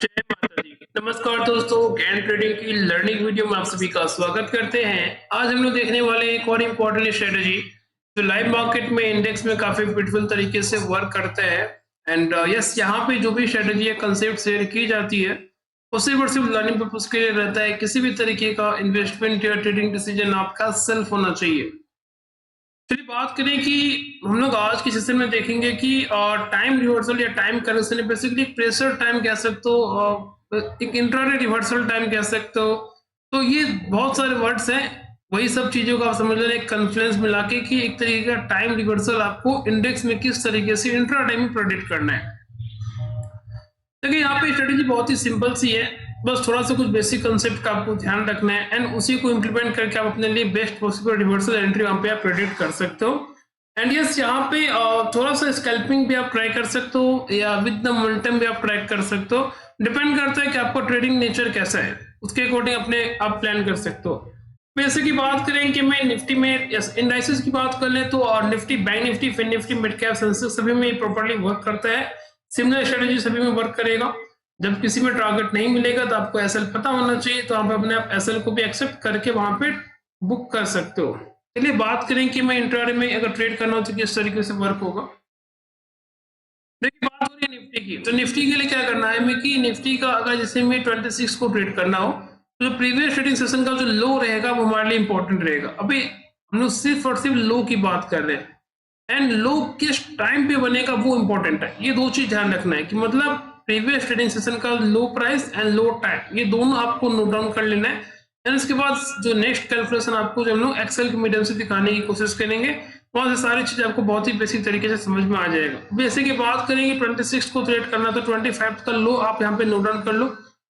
जय माता दी। नमस्कार दोस्तों, ज्ञान ट्रेडिंग की लर्निंग वीडियो में आप सभी का स्वागत करते हैं। आज हम लोग देखने वाले हैं एक और इम्पोर्टेंट स्ट्रेटजी जो लाइव मार्केट में इंडेक्स में काफी ब्यूटीफुल तरीके से वर्क करता है। एंड यस, यहाँ पे जो भी स्ट्रेटजी है कंसेप्ट शेयर की जाती है वो सिर्फ और सिर्फ लर्निंग पर्पज के लिए रहता है। किसी भी तरीके का इन्वेस्टमेंट या ट्रेडिंग डिसीजन आपका सेल्फ होना चाहिए। चलिए बात करें कि हम लोग आज के सेशन में देखेंगे कि टाइम रिवर्सल या time correction, basically pressure time कह सकते हो, एक इंट्राडे रिवर्सल टाइम कह सकते हो। तो ये बहुत सारे वर्ड्स हैं, वही सब चीजों को आप समझ लें एक कॉन्फ्लुएंस मिला के कि एक तरीके का टाइम रिवर्सल आपको इंडेक्स में किस तरीके से इंट्राडे में प्रेडिक्ट करना है। देखिए यहाँ पे स्ट्रेटेजी बहुत ही सिंपल सी है, बस थोड़ा सा कुछ बेसिक कंसेप्ट का आपको ध्यान रखना है एंड उसी को इम्प्लीमेंट करके आप अपने लिए बेस्ट पॉसिबल रिवर्सल एंट्री वहां पे आप प्रेडिक्ट कर सकते हो। एंड यस, यहाँ पे थोड़ा सा स्कैल्पिंग भी आप ट्राई कर सकते हो या विद द मोमेंटम भी आप ट्राई कर सकते हो। डिपेंड करता है कि आपका ट्रेडिंग नेचर कैसा है, उसके अकॉर्डिंग अपने आप प्लान कर सकते हो। वैसे की बात करें कि मैं निफ्टी में इंडाइसेस की बात कर ले तो और Nifty, bank Nifty, fin Nifty, mid cap, Sensex सभी में प्रॉपर्ली वर्क करता है। सिमिलर स्ट्रेटेजी सभी में वर्क करेगा। जब किसी में टारगेट नहीं मिलेगा तो आपको एसएल पता होना चाहिए, तो आप अपने आप एसएल को भी एक्सेप्ट करके वहां पे बुक कर सकते हो। चलिए बात करें कि मैं इंट्राडे में अगर ट्रेड करना हो तो किस तरीके से वर्क होगा। देखिए बात हो रही है निफ्टी की, तो निफ्टी के लिए क्या करना है मैं कि निफ्टी का अगर जैसे मैं 26 को ट्रेड करना हो तो प्रीवियस ट्रेडिंग सेशन का जो लो रहेगा वो हमारे लिए इंपॉर्टेंट रहेगा। अभी हम लोग सिर्फ और सिर्फ लो की बात कर रहे हैं एंड लो किस टाइम पे बनेगा वो इंपॉर्टेंट है। ये दो चीज ध्यान रखना है कि मतलब प्रीवियस ट्रेडिंग सेशन का लो प्राइस एंड लो टाइम, ये दोनों आपको नोट डाउन कर लेना है। एंड इसके बाद जो नेक्स्ट कैलकुलेशन आपको जो हम लोग एक्सेल के मीडियम से दिखाने की कोशिश करेंगे, वहां से सारी चीजें आपको बहुत ही बेसिक तरीके से समझ में आ जाएगा। बेसिक की बात करेंगे 26 को ट्रेड करना तो 25 का लो आप यहाँ पे नोट डाउन कर लो।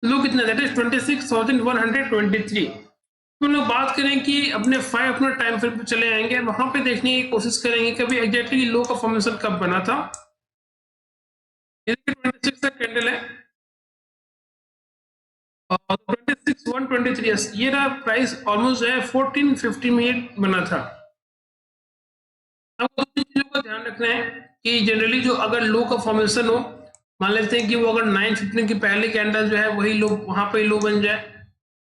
लो कितना, दैट इज 26,123। तो हम लोग बात करें कि अपने 5 अपना टाइम फ्रेम पे चले आएंगे, वहां पे देखने की कोशिश करेंगे कि अभी एग्जैक्टली लो का फॉर्मेशन कब बना था। 26 का कैंडल है और 26,123, ये रहा प्राइस ऑलमोस्ट है 14-15 मिनट बना था। अब दो चीजों का ध्यान रखना है कि जनरली जो अगर लो का फॉर्मेशन हो, मान लेते हैं कि वो अगर 9:15 की पहले कैंडल जो है वही लो वहां पे लो बन जाए,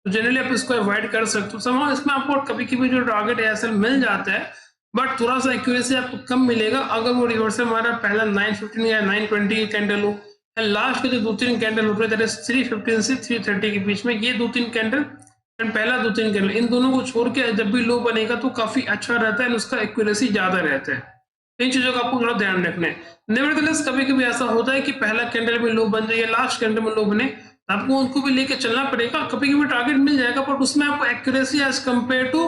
तो जनरली आप इसको अवॉइड कर सकते हो। समझो इसमें आपको कभी कभी जो टारगेट है असल मिल जाता है, बट थोड़ा सा एक्यूरेसी आपको कम मिलेगा अगर वो रिवर्सल हमारा पहला 9:15 या 9:20 की कैंडल हो। लास्ट के जो 2-3 कैंडल उठ रहे थे 3:15 से 3:30 के बीच में, ये 2-3 कैंडल एंड पहला 2-3 कैंडल, इन दोनों को छोड़ के जब भी लो बनेगा तो काफी अच्छा रहता है, उसका एक्यूरेसी ज्यादा रहता है। इन चीजों का आपको थोड़ा ध्यान रखना है। नेवरदलेस कभी कभी ऐसा होता है कि पहला कैंडल में लो बन जाए या लास्ट कैंडल में लो बने, आपको उनको भी लेके चलना पड़ेगा। कभी कभी टारगेट मिल जाएगा बट उसमें आपको एक्यूरेसी एज कंपेयर टू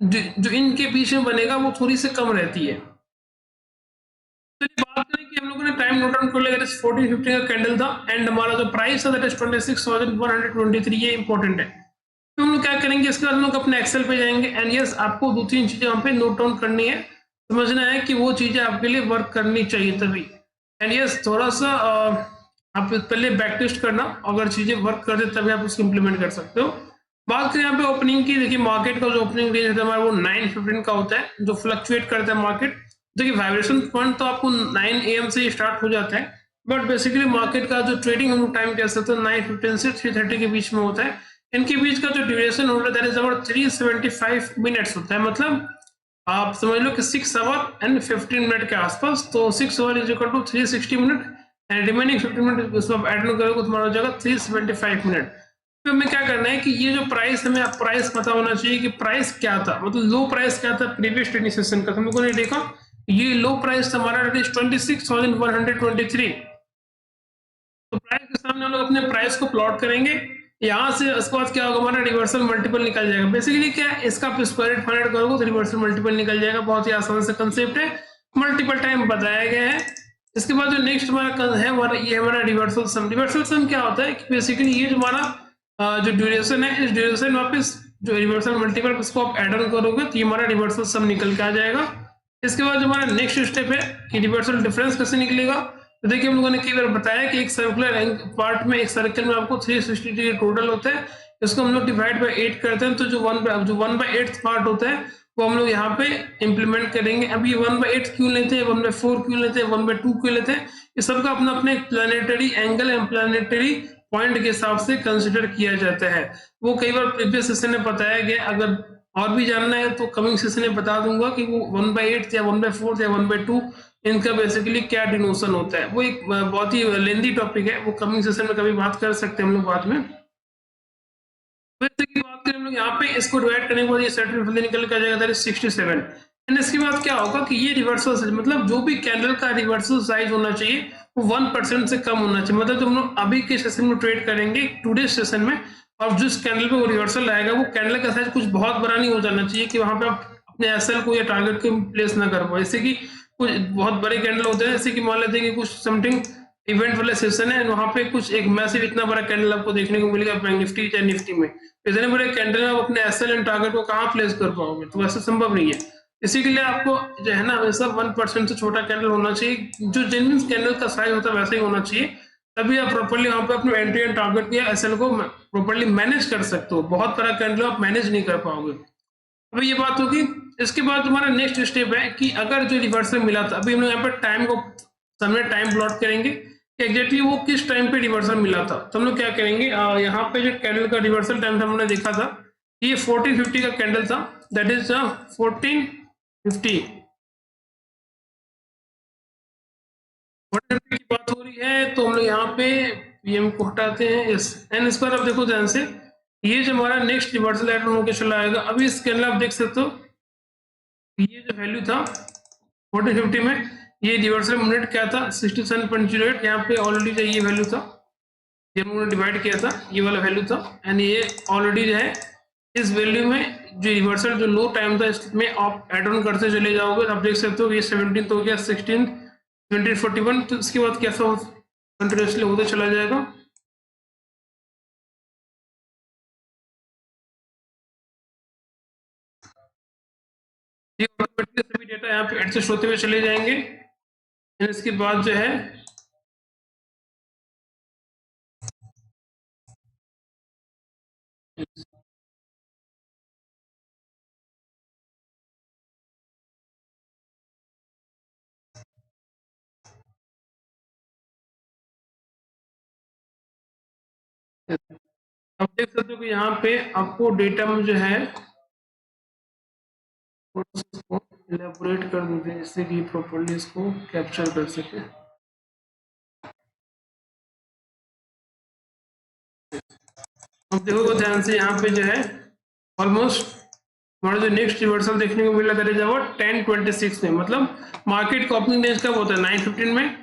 जो इनके बीच में बनेगा वो थोड़ी सी कम रहती है। तो ये बात करें कि हम लोगों ने टाइम नोट डाउन कर लिया, 14:15 का कैंडल था एंड हमारा जो प्राइस था दैट इज 26,123, ये इंपॉर्टेंट है। तो हम लोग क्या करेंगे, इसके बाद हम लोग अपने एक्सेल पे जाएंगे एंड यस, आपको 2-3 चीजें वहां पे नोट डाउन करनी है, समझना है कि वो चीजें आपके लिए वर्क करनी चाहिए तभी। एंड यस, थोड़ा सा आप पहले बैक टेस्ट करना, अगर चीजें वर्क कर दे तभी आप उसको इम्प्लीमेंट कर सकते हो। बात करें यहाँ पे ओपनिंग की, देखिए मार्केट का जो ओपनिंग रेंज होता है हमारा वो 9:15 का होता है, जो फ्लक्चुएट करता है मार्केट। देखिए वाइब्रेशन पॉइंट तो आपको 9 AM से स्टार्ट हो जाता है, बट बेसिकली मार्केट का जो ट्रेडिंग हम टाइम कह सकते हैं 9:15 से 3:30 के बीच में होता है। इनके बीच का जो ड्यूरेशन होता है दैट इज अबाउट 375 मिनट्स होता है, मतलब आप समझ लो कि 6 आवर एंड 15 मिनट के आसपास। तो 6 hour is equal to 360 minute and remaining 15 minute उसमें आप ऐड करोगे तो तुम्हारा हो जाएगा 375 मिनट। तो हमें क्या करना है कि ये जो प्राइस, हमें प्राइस पता होना चाहिए कि प्राइस क्या था, मतलब लो प्राइस क्या था प्रीवियस ट्रेडिंग सेशन का। हम लोगों ने देखा ये लो प्राइस हमारा 26,123। तो प्राइस के सामने हम लोग अपने प्राइस को प्लॉट करेंगे, यहाँ से उसके बाद क्या होगा, हमारा रिवर्सल मल्टीपल निकल जाएगा। बेसिकली क्या है, इसका आप स्क्वायर रूट फाइंड करोगे तो रिवर्सल मल्टीपल निकल जाएगा। बहुत ही आसान से कंसेप्ट है, मल्टीपल टाइम बताया गया है। इसके बाद जो नेक्स्ट हमारा है हमारा ये हमारा रिवर्सल सम। रिवर्सल सम क्या होता है कि बेसिकली ये जो हमारा जो ड्यूरेशन है, इस ड्यूरेशन वापस जो रिवर्सल मल्टीपल इसको आप एड ऑन करोगे तो ये हमारा रिवर्सल सम निकल के आ जाएगा। इसके बाद हमारा नेक्स्ट स्टेप है कि रिवर्सल डिफरेंस कैसे निकलेगा। तो देखिए हम लोगों ने कई बार बताया कि एक सर्कुलर पार्ट में, एक सर्कल में आपको 360 डिग्री टोटल होता है, इसको हम लोग डिवाइड बाय 8 करते हैं, तो जो 1/8 पार्ट होता है वो हम लोग यहाँ पे इंप्लीमेंट करेंगे। अब ये 1/8 क्यों लेते हैं, 1/4 क्यों लेते हैं, 1/2 क्यों लेते हैं, ये सबका अपना अपना एक planetary angle and planetary point के हिसाब से कंसिडर किया जाता है। वो कई बार प्रीवियस सेशन में बताया गया, अगर और भी जानना है तो कमिंग सेशन में बता दूंगा कि वो 1/8 या 1/4 या 1/2 इनका बेसिकली क्या डिनोशन होता है। वो एक बहुत ही लेंदी टॉपिक है, वो कमिंग सेशन में कभी बात कर सकते हैं हम लोग बाद में। वैसे की बात करें हम लोग यहाँ पे इसको डिवाइड करने के बाद ये सर्टिफिकेट निकल कर जाएगा, दैट इज 67। एंड इसके बाद क्या होगा कि ये रिवर्सल, मतलब जो भी कैंडल का रिवर्सल साइज होना चाहिए वो 1% से कम होना चाहिए। मतलब तुम लोग अभी के सेशन में ट्रेड करेंगे, टुडे सेशन में, और जिस कैंडल पे वो रिवर्सल आएगा वो कैंडल का साइज कुछ बहुत बड़ा नहीं हो जाना चाहिए कि वहां पे आप अपने एसएल को या टारगेट को प्लेस ना कर पाओ। जैसे कि कुछ बहुत बड़े कैंडल होते हैं, जैसे कि मान लेते हैं कि कुछ समथिंग इवेंट वाले सेशन है, वहां पे कुछ एक मैसिव इतना बड़ा कैंडल आपको देखने को मिलेगा बैंक निफ्टी या निफ्टी में। इतने बड़े कैंडल में आप अपने एसएल एंड टारगेट को कहाँ प्लेस कर पाओगे, तो ऐसा संभव नहीं है। इसी के लिए आपको जो है ना हमेशा 1% से छोटा कैंडल होना चाहिए, जो जेन्युइन कैंडल का साइज होता है वैसा ही होना चाहिए, तभी आप प्रॉपर्ली वहां पे अपने एंट्री एंड टारगेट या एसएल को प्रॉपर्ली मैनेज कर सकते हो। बहुत बड़ा कैंडल आप मैनेज नहीं कर पाओगे। अभी ये बात होगी। इसके बाद तुम्हारा नेक्स्ट स्टेप है कि अगर जो रिवर्सल मिला था, अभी हम लोग यहाँ पे टाइम को सामने टाइम प्लॉट करेंगे एग्जैक्टली वो किस टाइम पे रिवर्सल मिला था। तो हम लोग क्या करेंगे, यहाँ पे जो कैंडल का रिवर्सल टाइम हमने देखा था, ये 1450 का कैंडल था, दैट इज 1450 की बात हो रही है। तो हम लोग यहाँ पे पीएम को हटाते हैं इस एंड इस पर अब देखो ध्यान से, ये जो हमारा नेक्स्ट रिवर्सल एड होकर चला आएगा। अभी इस कैंडल आप देख सकते हो, ये जो वैल्यू था 1450 में, ये रिवर्सल मिनट क्या था 67.08, यहाँ पे ऑलरेडी जो ये वैल्यू था, ये हम लोगों ने डिवाइड किया था, ये वाला वैल्यू था, एंड ये ऑलरेडी जो है इस वैल्यू में जो रिवर्सल जो लो टाइम था इसमें आप एड ऑन करते चले जाओगे। आप देख सकते हो ये 17 हो गया, 16, 20, 41, तो इसके बाद कैसा कंटिन्यूसली होता चला जाएगा। ये ऑटोमेटिकली सभी डेटा यहाँ पे एडजस्ट होते हुए चले जाएंगे। इसके बाद जो है आप देख सकते हो कि यहाँ पे आपको डेटा में जो है इलेबोरेट कर देते हैं जिससे कि प्रॉपर्ली इसको कैप्चर कर सके। अब देखो ध्यान से, यहाँ पे जो है ऑलमोस्ट हमारा जो नेक्स्ट रिवर्सल देखने को मिला करेगा वो 1026 में, मतलब मार्केट का ओपनिंग रेंज कब होता है 915 में,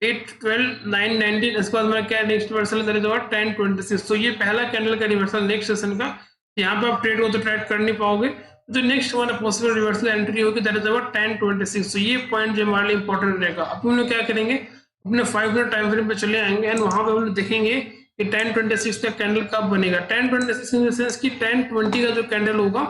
8, 12, 9, 19, इसके बाद हमारा क्या नेक्स्ट रिवर्सल करेगा 1026। तो ये पहला कैंडल का रिवर्सल नेक्स्ट सेशन का, यहाँ पे आप ट्रेड को तो ट्रेड कर नहीं पाओगे। जो नेक्स्ट हमारा पॉसिबल रिवर्सल एंट्री होगी दैट इज अबाउट 1026। तो ये पॉइंट जो हमारे लिए इंपॉर्टेंट रहेगा। अब हम लोग क्या करेंगे, अपने 5 मिनट टाइम फ्रेम पे चले आएंगे एंड वहां पे हम लोग देखेंगे कि 1026 का कैंडल कब बनेगा। 1026 इन द सेंस कि 1020 का जो कैंडल होगा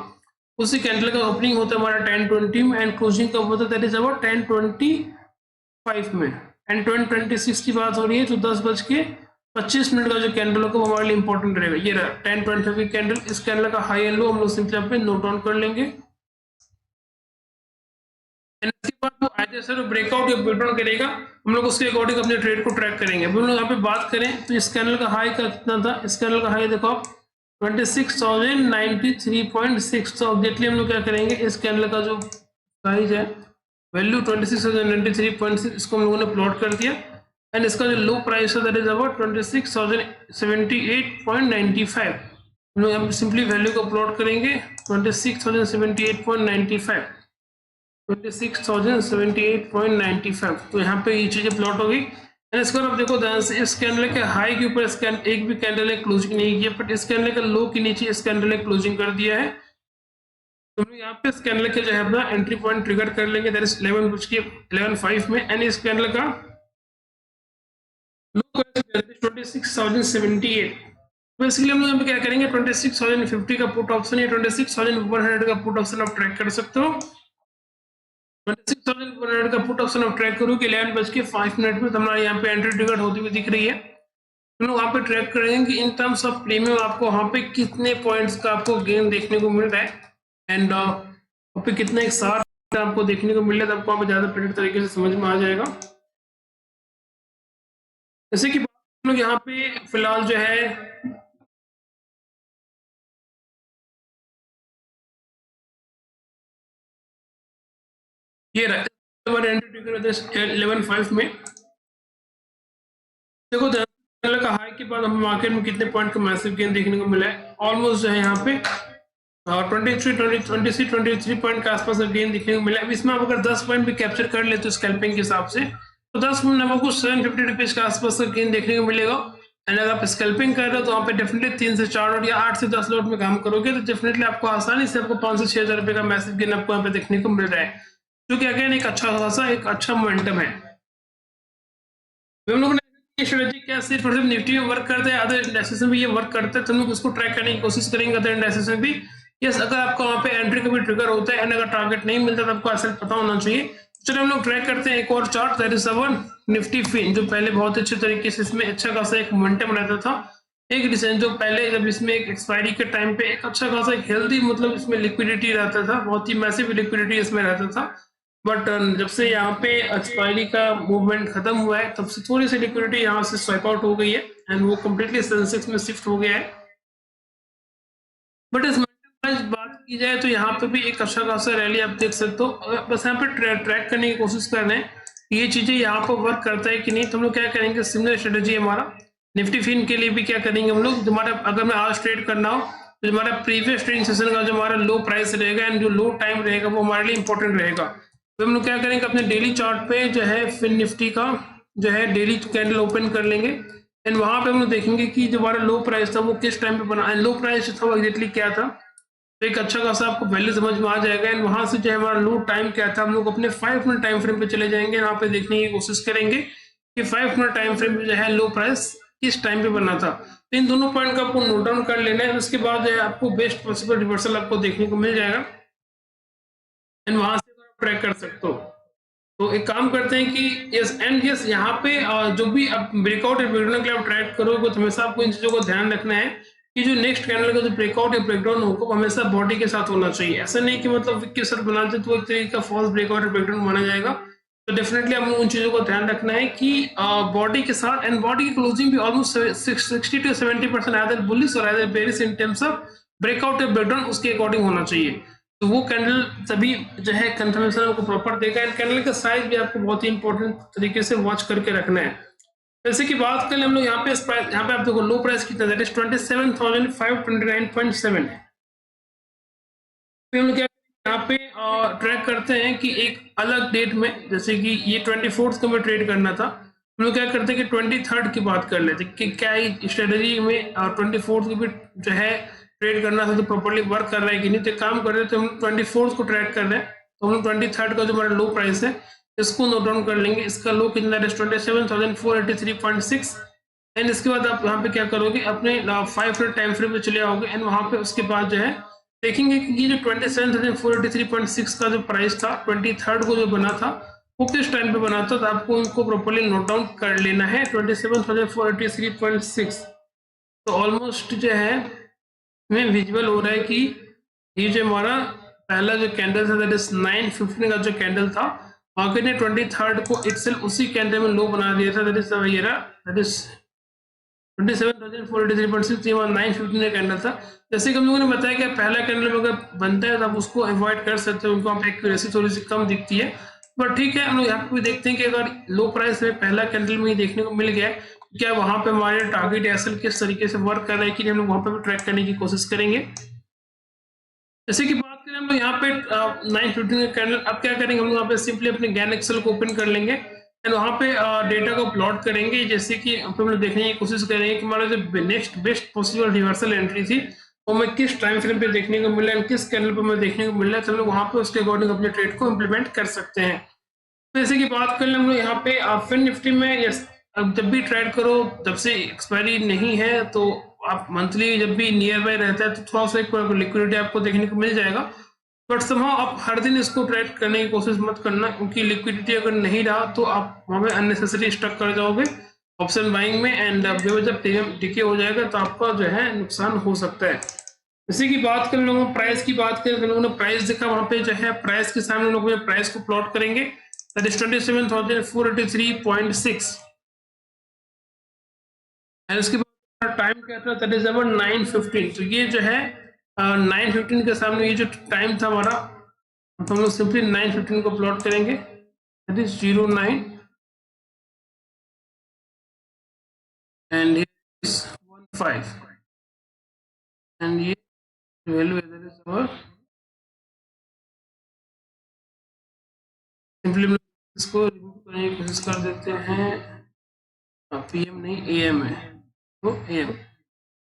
उसी कैंडल का ओपनिंग होता है हमारा 1020 में एंड क्लोजिंग कब होता है दैट इज अबाउट 1025 में। एंड 1026 की बात हो रही है तो 10:25 का जो कैंडल होगा वो हमारे लिए इंपॉर्टेंट रहेगा। ये रहा 1025 कैंडल, इस कैंडल का हाई एंड लो हम लोग सिंपली यहाँ पे नोट डाउन कर लेंगे। इसके बाद वो आइदर सर ब्रेकआउट या ब्रेक डाउन करेगा, हम लोग उसके अकॉर्डिंग अपने ट्रेड को ट्रैक करेंगे। हम लोग यहाँ पे बात करें तो इस कैंडल का हाई का कितना था, इस कैंडल का हाई देखो आप 26,093.6। तो ऑब्जेक्टली हम लोग क्या करेंगे, इस कैंडल का जो साइज है वैल्यू 26,093.6, इसको हम लोगों ने प्लॉट कर दिया एंड इसका जो लो प्राइस है दैट इज अबाउट 26,078.95। हम लोग यहाँ पे सिंपली वैल्यू को प्लॉट करेंगे 26,078.95, 26,078.95। तो यहाँ पे ये चीजें प्लॉट होगी एंड इसको आप देखो ध्यान से, इस कैंडल के हाई के ऊपर एक भी कैंडल ने क्लोजिंग नहीं किया, बट इस कैंडल के लो के नीचे इस कैंडल ने क्लोजिंग कर दिया है। तो हम यहाँ पे इस कैंडल के जो है अपना एंट्री पॉइंट ट्रिगर कर लेंगे दैट इज 11:11:05 में एंड इस कैंडल का लो 26,078। बेसिकली हम लोग यहाँ पे क्या करेंगे 26,050 का पुट ऑप्शन या 26,100 का पुट ऑप्शन आप ट्रैक कर सकते हो। 26,100 का पुट ऑप्शन आप ट्रैक करोगे 11:05 में, तो हमारे यहाँ पे एंट्री ट्रिगर होती हुई दिख रही है। हम लोग वहाँ पे ट्रैक करेंगे कि इन टर्म्स ऑफ प्रीमियम आपको वहाँ पे कितने पॉइंट्स का आपको गेन देखने को मिल रहा है एंड वहाँ पे कितना एक साथ आपको देखने को मिल रहा है, तो आपको वहाँ पे ज्यादा बेटर तरीके से समझ में आ जाएगा। जैसे कि लोग यहाँ पे फिलहाल जो है ये रहा 11.5 में। देखो का हाई के बाद हमें मार्केट में कितने पॉइंट का मैसिव गेन देखने को मिला है, ऑलमोस्ट जो है यहाँ पे 23 पॉइंट के आसपास गेन देखने को मिला है। इसमें आप अगर 10 पॉइंट भी कैप्चर कर ले तो स्कैल्पिंग के हिसाब से तो 10 पॉइंट आपको 750 रुपीज के आसपास का गेन देखने को मिलेगा। एंड अगर आप स्कैल्पिंग कर रहे हो तो वहाँ पे डेफिनेटली 3 से 4 लॉट या 8 से 10 लॉट में काम करोगे तो डेफिनेटली आपको आसानी से आपको 5 से 6 हज़ार रुपए का मैसिव गेन आपको यहाँ पे देखने को मिल रहा है, जो कि अगेन एक अच्छा खासा एक अच्छा मोमेंटम है। हम लोग ने स्ट्रेटजी क्या सिर्फ और सिर्फ निफ्टी में वर्क करते हैं, अदर इंडेक्सेस में भी ये वर्क करते हैं, तो हम लोग उसको ट्रैक करने की कोशिश करेंगे अदर इंडेक्सेस में भी। यस, अगर आपको वहाँ पे एंट्री का भी ट्रिगर होता है एंड अगर टारगेट नहीं मिलता तो आपको ऐसा पता होना चाहिए। चलो हम लोग ट्रैक करते हैं एक और chart, that is our Nifty fin, जो पहले बहुत अच्छे तरीके से इसमें अच्छा खासा एक मोमेंटम रहता था। एक रिसेंट जो पहले जब इसमें एक एक्सपायरी के टाइम पे एक अच्छा खासा एक हेल्दी मतलब इसमें लिक्विडिटी रहता था, बहुत ही मैसिव लिक्विडिटी इसमें रहता था। बट जब से यहाँ पे एक्सपायरी का मूवमेंट खत्म हुआ है तब से थोड़ी सी लिक्विडिटी यहाँ से स्वाइप आउट हो गई है एंड वो कम्प्लीटली सेंसेक्स में शिफ्ट हो गया है। बट इस बात की जाए तो यहाँ पे भी एक अच्छा खासा रैली आप देख सकते हो। बस यहाँ पे ट्रैक करने की कोशिश कर रहे हैं ये चीजें यहाँ पर वर्क करता है कि नहीं। तो हम लोग क्या करेंगे, सिमिलर स्ट्रेटेजी हमारा निफ्टी फिन के लिए भी क्या करेंगे हम लोग, हमारा अगर मैं आज ट्रेड करना हो तो हमारा प्रीवियस ट्रेडिंग सेशन का जो हमारा लो प्राइस रहेगा एंड जो लो टाइम रहेगा वो हमारे लिए इंपॉर्टेंट रहेगा। तो हम लोग क्या करेंगे, अपने डेली चार्ट पे जो है फिन निफ्टी का जो है डेली कैंडल ओपन कर लेंगे एंड वहां पे हम लोग देखेंगे कि जो हमारा लो प्राइस था वो किस टाइम पे बना, लो प्राइस था वो एग्जैक्टली क्या था, तो एक अच्छा खासा आपको वैल्यू समझ में आ जाएगा। एंड वहां से जो है हमारा लो टाइम क्या था, हम लोग अपने 5 मिनट टाइम फ्रेम पे चले जाएंगे, वहां पे देखने की कोशिश करेंगे कि 5 मिनट टाइम फ्रेम पे जो है लो प्राइस किस टाइम पे बना था। तो इन दोनों पॉइंट का आपको नोट डाउन कर लेना है, उसके बाद जो है आपको बेस्ट पॉसिबल रिवर्सल आपको देखने को मिल जाएगा एंड वहां से ट्रैक कर सकते हो। तो एक काम करते हैं कि यस यहाँ पे जो भी आप ब्रेकआउट या ब्रेकडाउन के लिए आप ट्रैक करोगे तो हमेशा आपको इन चीजों को ध्यान रखना है कि जो नेक्स्ट कैंडल का जो ब्रेकआउट या ब्रेकडाउन होगा वो हमेशा बॉडी के साथ होना चाहिए। ऐसा नहीं कि मतलब विक के साथ बनाते तो एक तरीके का फॉल्स ब्रेकआउट या ब्रेकडाउन माना जाएगा। तो डेफिनेटली आपको उन चीजों को ध्यान रखना है कि बॉडी के साथ एंड बॉडी की क्लोजिंग भी ऑलमोस्ट 60 to 70% आइदर बुलिश और either bearish in terms of breakout या ब्रेकडाउन उसके अकॉर्डिंग होना चाहिए। तो वो कैंडल तभी जो है कंफर्मेशन आपको प्रॉपर देगा एंड कैंडल का साइज भी आपको बहुत ही इंपॉर्टेंट तरीके से वॉच करके रखना है। जैसे कि बात करें हम लोग यहाँ पे आप देखो लो प्राइस कितना है, 27,529.7 है। फिर हम लोग क्या यहाँ पे ट्रैक करते हैं कि एक अलग डेट में, जैसे कि ये 24th को हमें ट्रेड करना था, हम लोग क्या करते हैं कि 23rd की बात कर लेते कि क्या स्ट्रेटेजी में 24th को भी जो है ट्रेड करना था तो प्रॉपर्ली वर्क कर रहा है कि नहीं। तो काम कर रहे थे हम 24th को ट्रैक कर रहे हैं, तो हम लोग 23rd का जो हमारा लो प्राइस है इसको नोट डाउन कर लेंगे। इसका लो कितना है, 27,483.6 एंड इसके बाद आप यहाँ पे क्या करोगे, अपने 5 मिनट टाइम फ्रेम पे चले आओगे एंड वहां पे उसके बाद जो है देखेंगे कि ये जो 27,483.6 का जो प्राइस था 23rd को जो बना था वो किस टाइम पे बना था, तो आपको इनको प्रॉपर्ली नोट डाउन कर लेना है 27,483.6। तो ऑलमोस्ट जो है में विजुअल हो रहा है कि ये जो हमारा पहला जो कैंडल था दैट इज 9:15 का जो कैंडल था मार्केट ने 23rd को इटसेल्फ उसी कैंडल में लो बना दिया था, दैट इज 27,483.6 ये 9:15 का कैंडल था। जैसे कि हम लोगों ने बताया कि पहला कैंडल अगर बनता है तो आप उसको अवॉइड कर सकते हो, उनको आप एक्यूरेसी थोड़ी सी कम दिखती है, बट ठीक है। हम लोग यहाँ पे भी देखते हैं कि अगर लो प्राइस में पहला कैंडल में ही देखने को मिल गया है, क्या वहां पे हमारे टारगेट एसएल किस तरीके से वर्क कर रहा है कि हम लोग वहां पे भी ट्रैक करने की कोशिश करेंगे। जैसे कि बात करें हम लोग यहाँ पे 9:15 का कैंडल, अब क्या करेंगे हम लोग यहाँ पे सिंपली अपने गैन एक्सेल को ओपन कर लेंगे एंड वहां पे डेटा को प्लॉट करेंगे। जैसे कि हम लोग देखने की कोशिश करेंगे कि हमारा जो next best possible reversal entry थी वो हमें किस टाइम फ्रेम पे देखने को मिला है, किस कैंडल पे हमें देखने को मिल रहा है, तो हम लोग वहां पे उसके अकॉर्डिंग अपने ट्रेड को इम्प्लीमेंट कर सकते हैं। जैसे कि बात कर लें हम लोग यहाँ पे फिन निफ्टी में, यस अब जब भी ट्रेड करो जब से एक्सपायरी नहीं है तो आप मंथली जब भी नियर बाय रहता है तो थोड़ा सा एक लिक्विडिटी आपको देखने को मिल जाएगा, बट समहाउ आप हर दिन इसको ट्रेड करने की कोशिश मत करना, क्योंकि लिक्विडिटी अगर नहीं रहा तो आप वहां पे अननेसेसरी स्टक कर जाओगे ऑप्शन बाइंग में एंड जब डिके हो जाएगा तो आपका जो है नुकसान हो सकता है। इसी की बात करें लोगों प्राइस की बात करें तो लोगों ने प्राइस देखा, वहां पे जो है प्राइस के सामने लोग प्राइस को प्लॉट करेंगे, दैट इज 27,483.6 एंड उसके बाद टाइम क्या था, दैट इज अवर 9:15। तो ये जो है 9:15 के सामने ये जो टाइम था हमारा, तो हम लोग सिंपली 9:15 को प्लॉट करेंगे, दैट इज 09 एंड 15 एंड ये वैल्यू इधर इज अवर, सिंपली इसको रिमूव करने की कोशिश कर देते हैं, पीएम नहीं एएम है, तो एएम।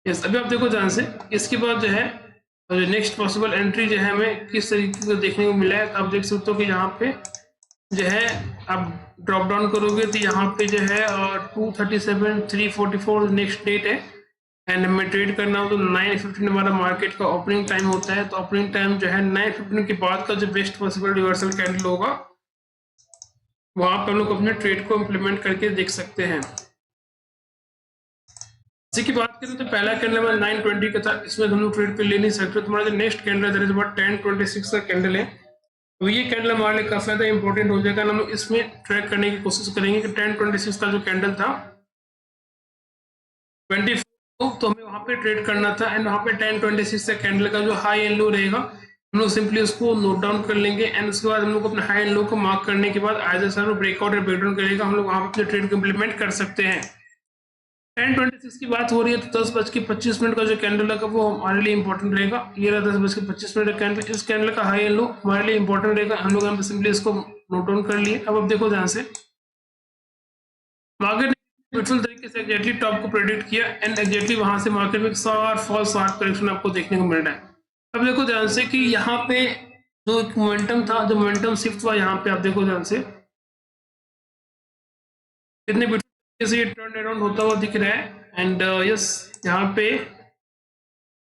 यस, अभी आप देखो ध्यान से, इसके बाद जो है नेक्स्ट पॉसिबल एंट्री जो है हमें किस तरीके से देखने को मिला है। तो आप देख सकते हो कि यहाँ पे जो है आप ड्रॉप डाउन करोगे तो यहाँ पे जो है 237 344 नेक्स्ट डेट है, एंड हमें ट्रेड करना हो तो 9:15 हमारा मार्केट का ओपनिंग टाइम होता है। तो ओपनिंग टाइम जो है 9:15 के बाद का जो बेस्ट पॉसिबल रिवर्सल कैंडल होगा, वहां पर हम लोग अपने ट्रेड को इम्प्लीमेंट करके देख सकते हैं। इसी की बात करें तो पहला कैंडल हमारा 9:20 का था, इसमें हम लोग ट्रेड पे ले नहीं सकते। तुम्हारा जो नेक्स्ट कैंडल है 10:26 का कैंडल है, तो ये कैंडल हमारे लिए काफी ज्यादा इंपॉर्टेंट हो जाएगा। हम लोग इसमें ट्रैक करने की कोशिश करेंगे कि 10:26 का जो कैंडल था 24 को, तो हमें वहां पे ट्रेड करना था, एंड वहां पे 10:26 का कैंडल का जो हाई एंड लो रहेगा हम लोग सिंपली उसको नोट डाउन कर लेंगे, एंड उसके बाद हम लोग अपने हाई एंड लो को मार्क करने के बाद एज ए ब्रेकआउट या ब्रेकडाउन करेगा, हम लोग वहां पर अपने ट्रेड को इम्प्लीमेंट कर सकते हैं। 10:26 की बात हो रही है तो 10:25 का जो कैंडल है वो हमारे लिए इंपॉर्टेंट रहेगा। ये रहा 10:25 का कैंडल, इस कैंडल का हाई एंड लो हमारे लिए इंपॉर्टेंट रहेगा। हम लोग यहाँ पे सिंपली इसको नोट डाउन कर लिए। अब आप देखो ध्यान से, मार्केट ने ब्यूटीफुल तरीके से एग्जैक्टली टॉप को प्रेडिक्ट किया, एंड एग्जैक्टली वहां से मार्केट में शार्प फॉल शार्प करेक्शन आपको देखने को मिल रहा है। अब देखो ध्यान से कि यहाँ पे जो मोमेंटम था, जो मोमेंटम शिफ्ट हुआ, यहाँ पे आप देखो ध्यान से कितने ब्यूटीफुल तरीके से ये टर्न अराउंड होता हुआ दिख रहा है। एंड यस, यहाँ पे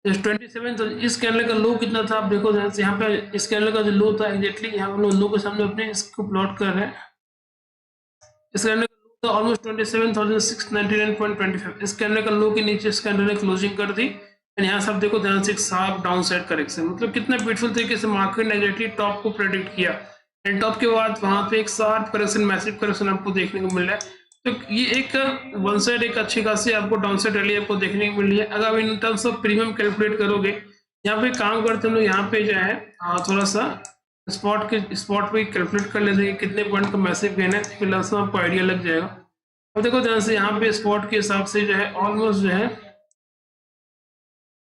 27 इस कैंडल का लो कितना था आप देखो ध्यान से, यहाँ पे इस कैंडल का जो लो था एग्जैक्टली यहाँ हम लोग लो के सामने अपने इसको प्लॉट कर रहे हैं। इस कैंडल का लो था ऑलमोस्ट 27,699.25। इस कैंडल का लो के नीचे इस कैंडल ने क्लोजिंग कर दी, एंड यहाँ सब देखो ध्यान से एक शार्प डाउन साइड करेक्शन, मतलब कितना ब्यूटीफुल तरीके से मार्केट ने एग्जैक्टली टॉप को प्रेडिक्ट किया, एंड टॉप के बाद वहां पे एक शार्प करेक्शन, मैसिव करेक्शन आपको देखने को मिल रहा है। तो ये एक वन साइड एक अच्छी खासी आपको डाउन साइड रैली आपको देखने को मिल रही है। अगर आप in terms of premium calculate करोगे, यहाँ पे काम करते हैं यहाँ पे जो है थोड़ा सा स्पॉट पे कैलकुलेट कर लेते हैं कितने पॉइंट का मैसिव गेन है, फिर आपको आइडिया लग जाएगा। अब देखो ध्यान से यहाँ पे स्पॉट के हिसाब से जो है ऑलमोस्ट जो है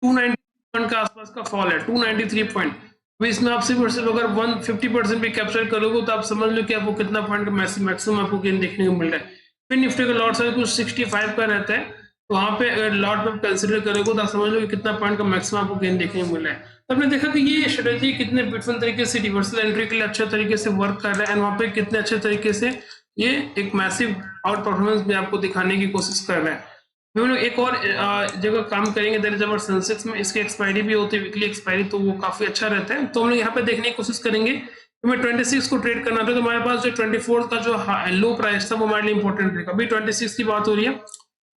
290 पॉइंट का आसपास का फॉल है, 293 पॉइंट। तो इसमें आप सिर्फ अगर 150% भी कैप्चर करोगे तो आप समझ लो कि आपको कितना पॉइंट का मैक्सिमम आपको गेन देखने को मिल रहा है। फिर निफ्टी का लॉट साइज कुछ 65 का रहता है, तो वहां पे अगर लॉट में कंसिडर करोगे तो आप समझ लो कि कितना पॉइंट का मैक्सिमम आपको गेन देखने को मिल रहा है। तो आपने देखा कि ये स्ट्रेटेजी कितने ब्यूटीफुल तरीके से रिवर्सल एंट्री के लिए अच्छे तरीके से वर्क कर रहा है, एंड वहां पे कितने अच्छे तरीके से ये एक मैसिव आउट परफॉर्मेंस भी आपको दिखाने की कोशिश कर रहा है। हम लोग एक और जगह काम करेंगे, दैट इज अवर सेंसेक्स में, इसकी एक्सपायरी भी होती है वीकली एक्सपायरी, तो वो काफी अच्छा रहता है। तो हम लोग यहाँ पे देखने की कोशिश करेंगे, हमें 26 को ट्रेड करना था, तो हमारे पास जो 24 का जो लो प्राइस था वो हमारे लिए इंपॉर्टेंट रहेगा। अभी 26 की बात हो रही है,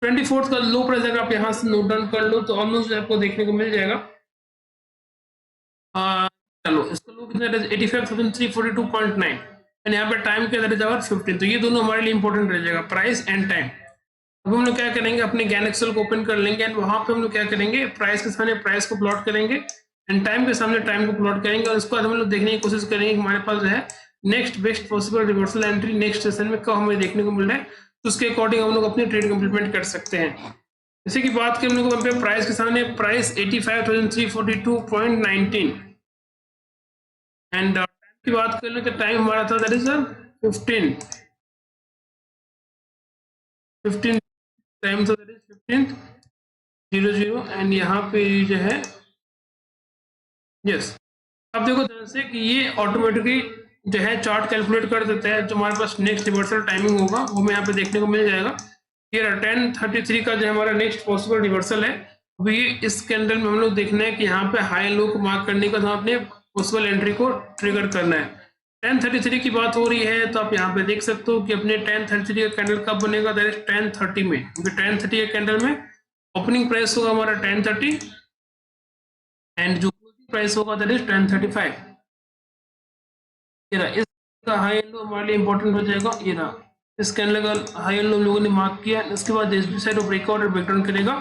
24 का लो प्राइस अगर आप यहाँ से नोट डाउन कर लो तो ऑलमोस्ट आपको देखने को मिल जाएगा, चलो इसका लो कितना है 85,342.9, एंड यहाँ पे टाइम क्या दैट इज अवर 15। तो ये दोनों हमारे लिए इंपॉर्टेंट रह जाएगा, प्राइस एंड टाइम। अब हम लोग क्या करेंगे, अपने गैन एक्सेल को ओपन कर लेंगे, एंड वहां पे हम लोग क्या करेंगे, प्राइस के सामने प्राइस को प्लॉट करेंगे, एंड टाइम के सामने टाइम को प्लॉट करेंगे, और उसके बाद हम लोग देखने की कोशिश करेंगे कि हमारे पास जो है next best possible reversal entry next session में कब हमें देखने को मिल रहा है, तो उसके अकॉर्डिंग हम लोग अपनी ट्रेड को इम्प्लीमेंट कर सकते हैं। जैसे कि बात करें हम लोग पे प्राइस के सामने प्राइस 85,342.19, एंड टाइम की बात करें तो टाइम हमारा था दैट इज 15 टाइम, तो दैट इज 15:00, एंड यहाँ पे जो है यस, अब देखो ध्यान से कि ये ऑटोमेटिकली जो है चार्ट कैलकुलेट कर देता है, जो हमारे पास नेक्स्ट रिवर्सल टाइमिंग होगा वो हमें यहाँ पे देखने को मिल जाएगा। ये 10:33 का जो हमारा नेक्स्ट पॉसिबल रिवर्सल है, अभी इस कैंडल में हम लोग देखना है कि यहाँ पे हाई लो को मार्क करने का हम अपने पॉसिबल एंट्री को ट्रिगर करना है। 10:33 की बात हो रही है, तो आप यहाँ पे देख सकते हो कि अपने 10:33 का कैंडल कब बनेगा, दैट इज 10:30 में, क्योंकि 10:30 के कैंडल में ओपनिंग प्राइस होगा हमारा 10:30, एंड जो प्राइस होगा दैट इज 10:35। ये रहा, इसका हाई लो हमारे लिए इंपॉर्टेंट हो जाएगा, ये रहा, इस कैंडल का हाई एंड लो लोगों ने मार्क किया, इसके बाद एसबी साइड और ब्रेकआउट और ब्रेकडाउन करेगा,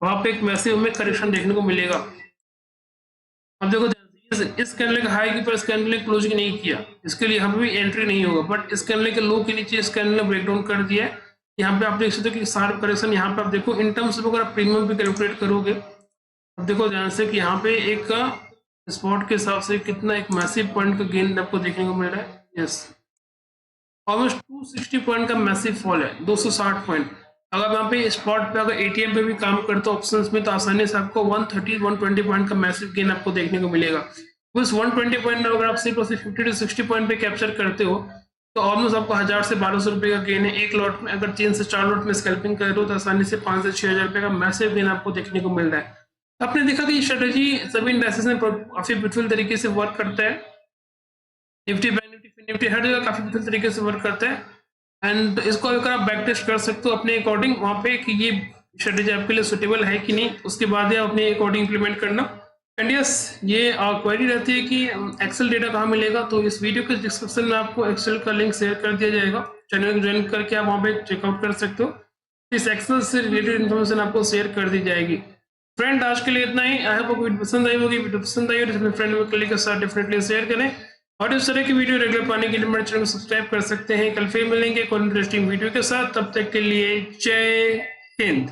वहां पे एक मैसिव हमें करेक्शन देखने को मिलेगा। अब देखो इस कैंडल के हाई के ऊपर इस कैंडल ने क्लोजिंग नहीं किया, इसके लिए यहाँ पे भी एंट्री नहीं होगा, बट इस कैंडल के लो के नीचे इस कैंडल ने ब्रेकडाउन कर दिया है। यहाँ पे आप देख सकते हो कि शार्प करेक्शन, यहाँ पे आप देखो इन टर्म्स ऑफ अगर आप प्रीमियम भी कैलकुलेट करोगे, अब देखो ध्यान से कि यहाँ पे एक स्पॉट के हिसाब से कितना एक मैसिव पॉइंट का गेन आपको देखने को मिल रहा है। यस, ऑलमोस्ट 260 पॉइंट का मैसिव फॉल है, 260 पॉइंट। अगर यहाँ पे स्पॉट पे अगर एटीएम पे भी काम करते हो ऑप्शंस में, तो आसानी से आपको 130-120 पॉइंट का मैसिव गेन आपको देखने को मिलेगा। उस 120 पॉइंट में अगर आप सिर्फ 50 to 60 पॉइंट पे कैप्चर करते हो, तो ऑलमोस्ट आपको 1000 से 1200 रुपए का गेन है एक लॉट में। अगर 3 से 4 लॉट में स्कैल्पिंग कर रहे हो तो आसानी से 5 से 6000 रुपए का मैसिव गेन आपको देखने को मिल रहा है। आपने देखा कि ये स्ट्रेटेजी सभी इंडेक्सेस में काफी ब्यूटीफुल तरीके से वर्क करता है। Nifty, bank Nifty, fin Nifty हर जगह काफी ब्यूटीफुल तरीके से वर्क करता है। एंड इसको अगर आप बैक टेस्ट कर सकते हो अपने अकॉर्डिंग वहां पे कि ये स्ट्रेटेजी आपके लिए सुटेबल है कि नहीं, उसके बाद ही आप अपने अकॉर्डिंग इंप्लीमेंट करना। एंड यस, ये क्वेरी रहती है कि एक्सेल डेटा कहाँ मिलेगा, तो इस वीडियो के डिस्क्रिप्शन में आपको एक्सेल का लिंक शेयर कर दिया जाएगा। चैनल को ज्वाइन करके आप वहाँ पे चेकआउट कर सकते हो, इस एक्सेल से रिलेटेड इन्फॉर्मेशन आपको शेयर कर दी जाएगी। फ्रेंड, आज के लिए इतना ही। आई होप आपको वीडियो पसंद आई होगी। वीडियो पसंद आई हो तो अपने फ्रेंड में कलीग के साथ डेफिनेटली शेयर करें, और इस तरह की वीडियो रेगुलर पाने के लिए मेरे चैनल को सब्सक्राइब कर सकते हैं। कल फिर मिलेंगे कोई इंटरेस्टिंग वीडियो के साथ, तब तक के लिए जय हिंद।